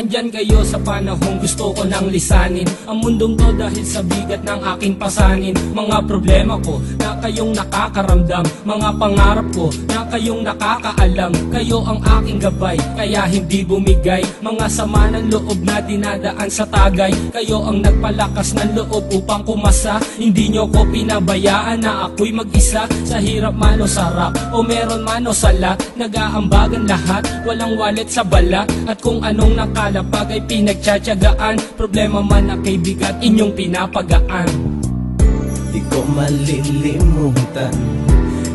nandyan kayo sa panahong gusto ko nang lisanin ang mundong to dahil sa bigat ng aking pasanin. Mga problema ko na kayong nakakaramdam, mga pangarap ko na kayong nakakaalam. Kayo ang aking gabay, kaya hindi bumigay. Mga sama ng loob na dinadaan sa tagay, kayo ang nagpalakas ng loob upang kumasa. Hindi nyo ko pinabayaan na ako'y mag-isa. Sa hirap man o sarap, o meron man o sala, nag-aambagan lahat, walang walet sa balat. At kung anong nakalapag ay pinagtsatsagaan, problema man na kay bigat inyong pinapagaan. Di ko malilimutan,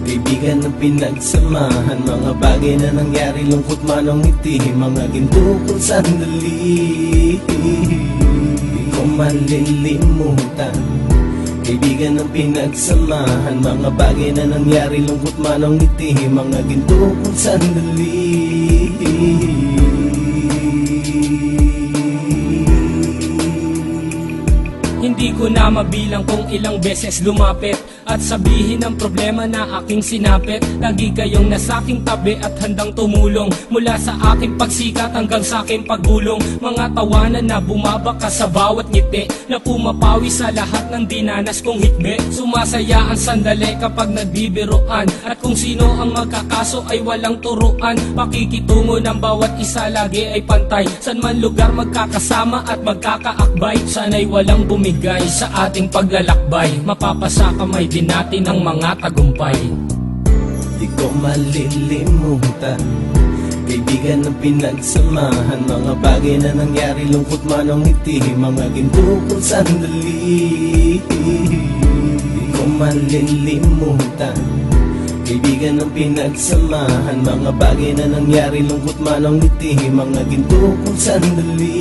kaibigan ng pinagsamahan, mga bagay na nangyari, lungkot man o ngiti, mga ginto kong sandali. Di ko malilimutan, kaibigan ng pinagsamahan, mga bagay na nangyari, lungkot man o ngiti, mga ginto kong sandali. Hindi ko na mabilang kung ilang beses lumapit at sabihin ang problema na aking sinapit. Lagi kayong nasa aking tabi at handang tumulong, mula sa aking pagsikat hanggang sa aking paggulong. Mga tawanan na bumabaka sa bawat ngiti, na pumapawi sa lahat ng dinanas kong hitbe. Sumasaya ang sandali kapag nagbibiruan, at kung sino ang magkakaso ay walang turuan. Pakikitungo ng bawat isa lagi ay pantay, san man lugar magkakasama at magkakaakbay. Sana'y walang bumigay sa ating paglalakbay, mapapasa kamay din natin ang mga tagumpay. Di ko malilimutan, kaibigan ng pinagsamahan, mga bagay na nangyari, lungkot man o ngiti, mga ginto kong sandali. Di ko malilimutan, kaibigan ng pinagsamahan, mga bagay na nangyari, lungkot man o ngiti, mga ginto kong sandali.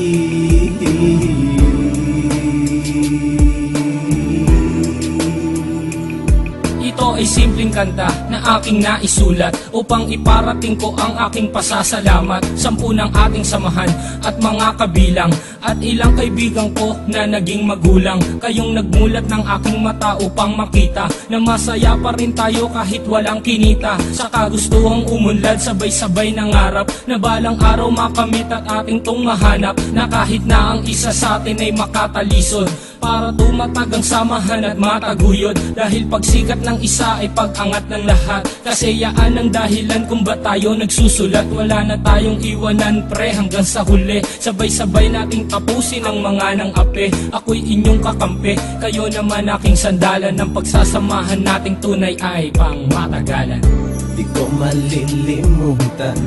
Ito ay simpleng kanta na aking naisulat upang iparating ko ang aking pasasalamat. 10 ng ating samahan at mga kabilang, at ilang kaibigan ko na naging magulang. Kayong nagmulat ng aking mata upang makita na masaya pa rin tayo kahit walang kinita. Sa kagustuhang umunlad, sabay-sabay nangarap na balang araw makamit at ating tong mahanap, na kahit na ang isa sa atin ay makatalisod, para tumatag ang samahan at mataguyod. Dahil pagsikat ng isa ay pag-angat ng lahat, kasi yaan ang dahilan kung ba't tayo nagsusulat. Wala na tayong iwanan pre hanggang sa huli, sabay-sabay nating tapusin ang mga nang ape. Ako'y inyong kakampi, kayo naman aking sandalan, ng pagsasamahan nating tunay ay pang matagalan. Di ko malilimutan,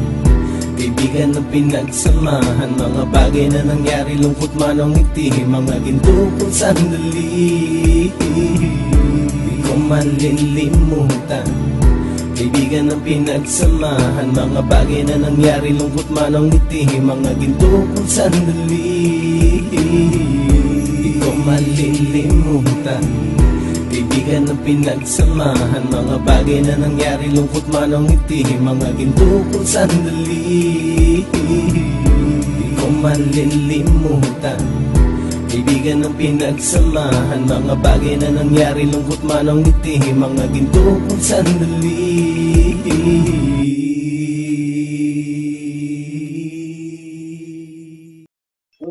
kaibigan ng pinagsamahan, mga bagay na nangyari, lungkot man o ngiti, mga ginto kong sandali. Di ko malilimutan, kaibigan ng pinagsamahan, mga bagay na nangyari, lungkot man o ngiti, mga ginto kong sandali. Di ko malilimutan, kaibigan ng pinagsamahan, mga bagay na nangyari, lungkot man o ngiti, mga ginto kong sandali. Di ko malilimutan, kaibigan ng pinagsamahan, mga bagay na nangyari, lungkot man o ngiti, mga ginto kong sandali.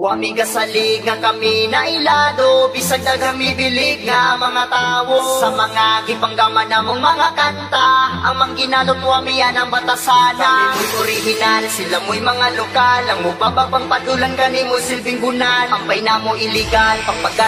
Wamiga salig nga kami na ilado, bisag nagamibilig nga mga tao. Sa mga gipanggaman namong mga kanta, ang mangginalot wamiyan ang batasana. Kami mo'y original, sila mo'y mga lokal, ang mubabang padulan gani mo silbing bunal, ang paina mo iligal, pagpagat